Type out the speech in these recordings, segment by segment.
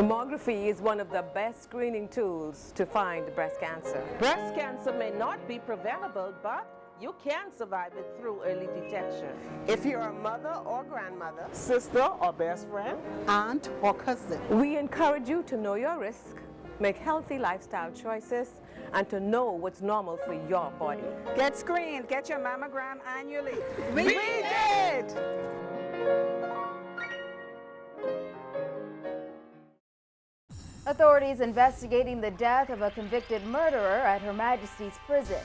Mammography is one of the best screening tools to find breast cancer. Breast cancer may not be preventable, but you can survive it through early detection. If you're a mother or grandmother, Sister or best friend, aunt or cousin, We encourage you to know your risk, make healthy lifestyle choices, and to know what's normal for your body. get screened, get your mammogram annually. We did! Authorities investigating the death of a convicted murderer at Her Majesty's prison.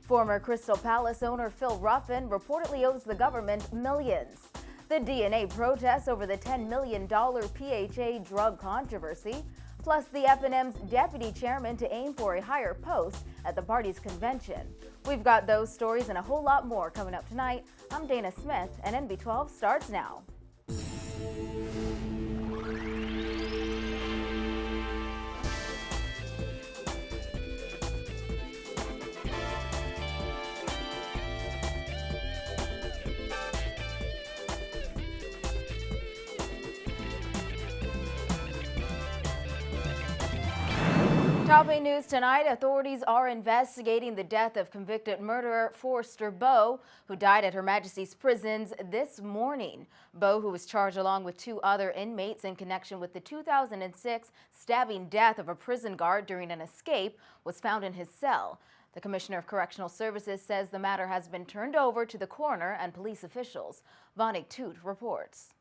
Former Crystal Palace owner Phil Ruffin reportedly owes the government millions. The DNA protests over the $10 million PHA drug controversy, plus the F&M's deputy chairman to aim for a higher post at the party's convention. We've got those stories and a whole lot more coming up tonight. I'm Dana Smith, and NB12 starts now. Topping news tonight, authorities are investigating the death of convicted murderer Forrester BOWE, who died at Her Majesty's prisons this morning. BOWE, who was charged along with 2 other inmates in connection with the 2006 stabbing death of a prison guard during an escape, was found in his cell. The Commissioner of Correctional Services says the matter has been turned over to the coroner and police officials. Vonik Toot reports.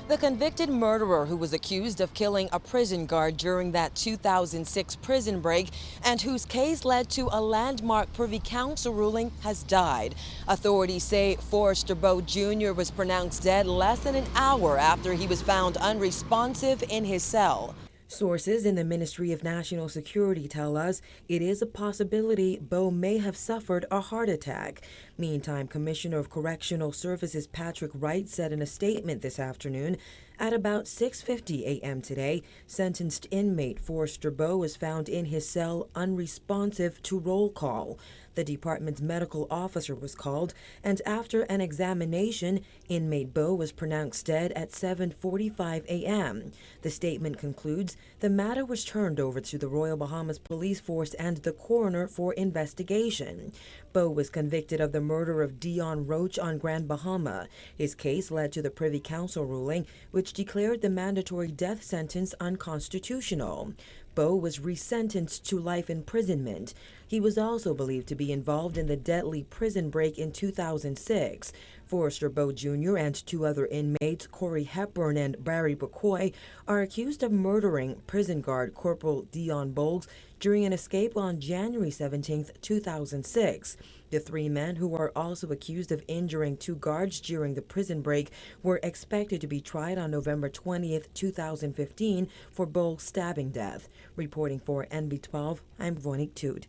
The convicted murderer who was accused of killing a prison guard during that 2006 prison break and whose case led to a landmark Privy Council ruling has died. Authorities say Forrester BOWE Jr. was pronounced dead less than an hour after he was found unresponsive in his cell. Sources in the Ministry of National Security tell us it is a possibility BOWE may have suffered a heart attack. Meantime, Commissioner of Correctional Services Patrick Wright said in a statement this afternoon, at about 6:50 a.m. today, sentenced inmate Forrester BOWE was found in his cell unresponsive to roll call. The department's medical officer was called, and after an examination, inmate BOWE was pronounced dead at 7:45 a.m. The statement concludes the matter was turned over to the Royal Bahamas Police Force and the coroner for investigation. BOWE was convicted of the murder of Dion Roach on Grand Bahama. His case led to the Privy Council ruling, which declared the mandatory death sentence unconstitutional. BOWE was resentenced to life imprisonment. He was also believed to be involved in the deadly prison break in 2006. Forrester BOWE Jr. and 2 other inmates, Corey Hepburn and Barry McCoy, are accused of murdering prison guard Corporal Dion Bowles during an escape on January 17, 2006. The 3 men, who are also accused of injuring 2 guards during the prison break, were expected to be tried on November 20, 2015 for Bowles' stabbing death. Reporting for NB12, I'm Vonik Toot.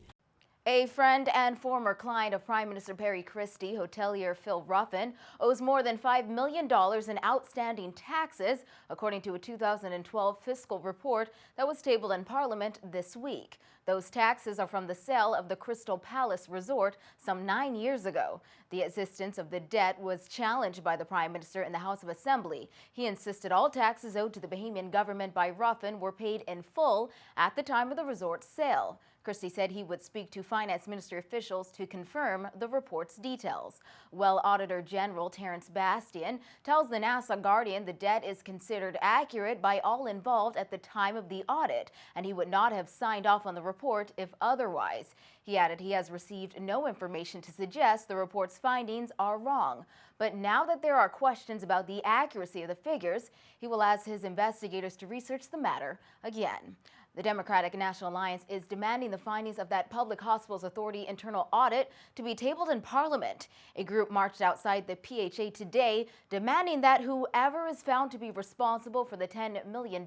A friend and former client of Prime Minister Perry Christie, hotelier Phil Ruffin, owes more than $5 million in outstanding taxes, according to a 2012 fiscal report that was tabled in Parliament this week. Those taxes are from the sale of the Crystal Palace Resort some 9 years ago. The existence of the debt was challenged by the Prime Minister in the House of Assembly. He insisted all taxes owed to the Bahamian government by Ruffin were paid in full at the time of the resort's sale. Christie said he would speak to Finance Ministry officials to confirm the report's details. Well, Auditor General Terrence Bastian tells the Nassau Guardian the debt is considered accurate by all involved at the time of the audit, and he would not have signed off on the report if otherwise. He added he has received no information to suggest the report's findings are wrong. But now that there are questions about the accuracy of the figures, he will ask his investigators to research the matter again. The Democratic National Alliance is demanding the findings of that Public Hospitals Authority internal audit to be tabled in Parliament. A group marched outside the PHA today, demanding that whoever is found to be responsible for the $10 million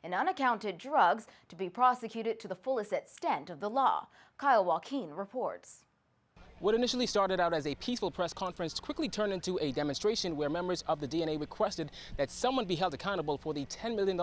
in unaccounted drugs to be prosecuted to the fullest extent of the law. Kyle Joaquin reports. What initially started out as a peaceful press conference quickly turned into a demonstration where members of the DNA requested that someone be held accountable for the $10 million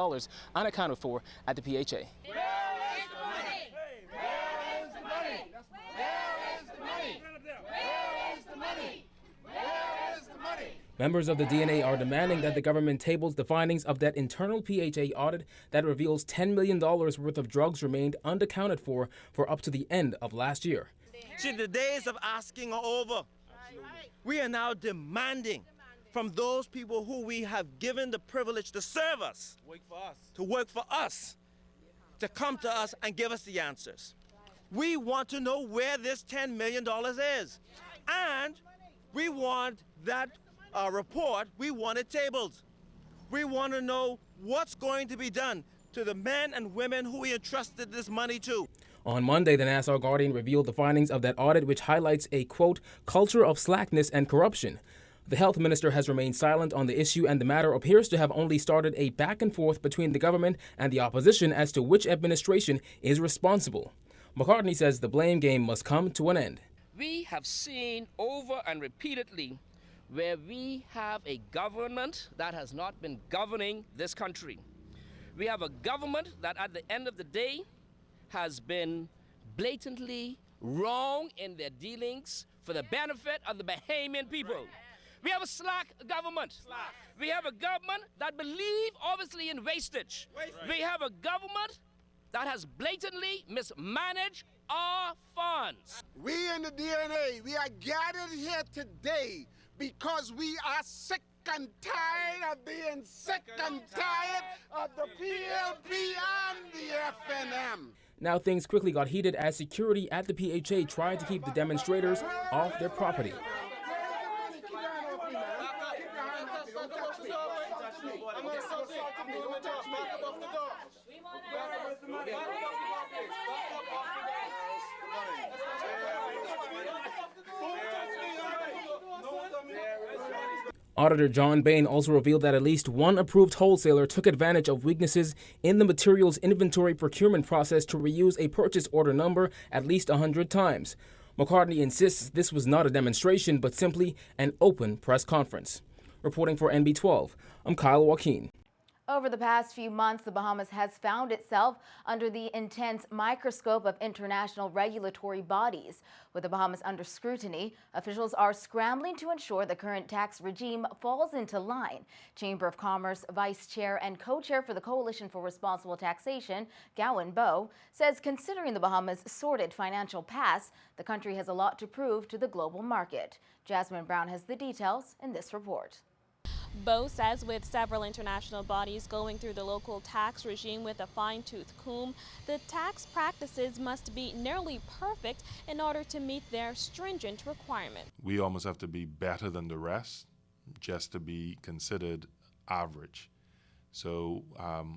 unaccounted for at the PHA. Where is the money? Where is the money? Where is the money? Where is the money? Where is the money? Members of the DNA are demanding that the government tables the findings of that internal PHA audit that reveals $10 million worth of drugs remained unaccounted for up to the end of last year. See, the days of asking are over. We are now demanding from those people who we have given the privilege to serve us, to work for us, to come to us and give us the answers. We want to know where this $10 million is. And we want that report, we want it tabled. We want to know what's going to be done to the men and women who we entrusted this money to. On Monday, the Nassau Guardian revealed the findings of that audit, which highlights a, quote, culture of slackness and corruption. The health minister has remained silent on the issue, and the matter appears to have only started a back and forth between the government and the opposition as to which administration is responsible. McCartney says the blame game must come to an end. We have seen over and repeatedly where we have a government that has not been governing this country. We have a government that at the end of the day has been blatantly wrong in their dealings for the benefit of the Bahamian people. We have a slack government. We have a government that believes obviously in wastage. We have a government that has blatantly mismanaged our funds. We in the DNA, we are gathered here today because we are sick and tired of being sick and tired of the PLP and the FNM. Now things quickly got heated as security at the PHA tried to keep the demonstrators off their property. Auditor John Bain also revealed that at least one approved wholesaler took advantage of weaknesses in the materials inventory procurement process to reuse a purchase order number at least 100 times. McCartney insists this was not a demonstration, but simply an open press conference. Reporting for NB12, I'm Kyle Joaquin. Over the past few months, the Bahamas has found itself under the intense microscope of international regulatory bodies. With the Bahamas under scrutiny, officials are scrambling to ensure the current tax regime falls into line. Chamber of Commerce Vice Chair and Co-Chair for the Coalition for Responsible Taxation, GOWON BOWE, says considering the Bahamas' sordid financial past, the country has a lot to prove to the global market. Jasmine Brown has the details in this report. BOWE says with several international bodies going through the local tax regime with a fine-tooth comb, the tax practices must be nearly perfect in order to meet their stringent requirements. We almost have to be better than the rest just to be considered average. So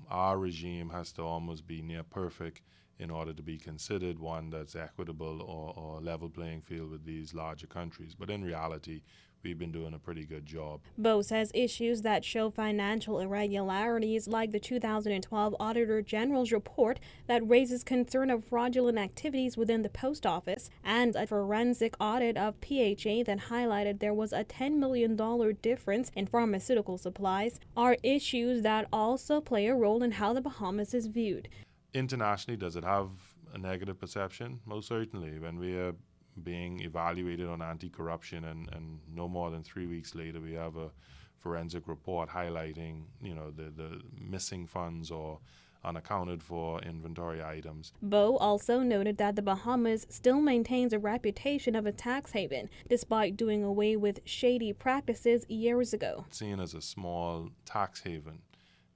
our regime has to almost be near perfect in order to be considered one that's equitable or level playing field with these larger countries. But in reality, we've been doing a pretty good job. BOWE says issues that show financial irregularities, like the 2012 Auditor General's report that raises concern of fraudulent activities within the post office, and a forensic audit of PHA that highlighted there was a $10 million difference in pharmaceutical supplies, are issues that also play a role in how the Bahamas is viewed. Internationally, does it have a negative perception? Most certainly. When we are being evaluated on anti-corruption and no more than 3 weeks later we have a forensic report highlighting, the missing funds or unaccounted for inventory items. BOWE also noted that the Bahamas still maintains a reputation of a tax haven, despite doing away with shady practices years ago. Seen as a small tax haven,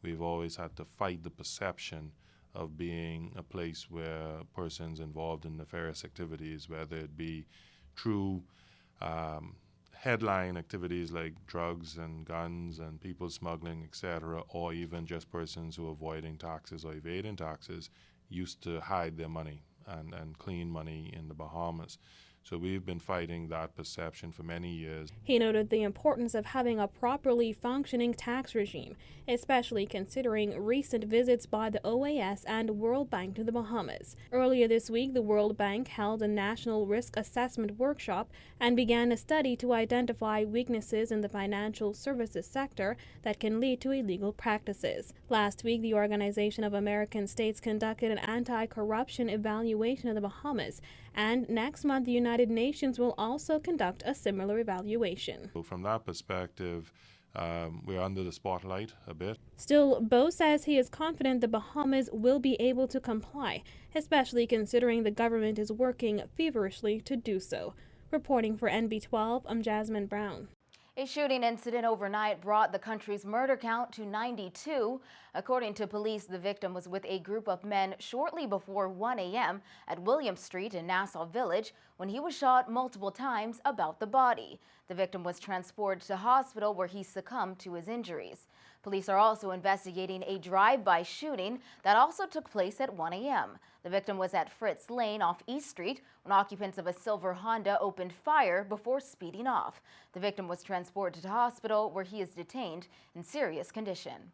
we've always had to fight the perception of being a place where persons involved in nefarious activities, whether it be true headline activities like drugs and guns and people smuggling, etc., or even just persons who are avoiding taxes or evading taxes, used to hide their money and clean money in the Bahamas. So we've been fighting that perception for many years. He noted the importance of having a properly functioning tax regime, especially considering recent visits by the OAS and World Bank to the Bahamas. Earlier this week, the World Bank held a national risk assessment workshop and began a study to identify weaknesses in the financial services sector that can lead to illegal practices. Last week, the Organization of American States conducted an anti-corruption evaluation of the Bahamas, and next month, the United United Nations will also conduct a similar evaluation. So from that perspective, we're under the spotlight a bit. Still, BOWE says he is confident the Bahamas will be able to comply, especially considering the government is working feverishly to do so. Reporting for NB12, I'm Jasmine Brown. A shooting incident overnight brought the country's murder count to 92. According to police, the victim was with a group of men shortly before 1 a.m. at William Street in Nassau Village when he was shot multiple times about the body. The victim was transported to hospital where he succumbed to his injuries. Police are also investigating a drive-by shooting that also took place at 1 a.m. The victim was at Fritz Lane off East Street when occupants of a silver Honda opened fire before speeding off. The victim was transported to hospital where he is detained in serious condition.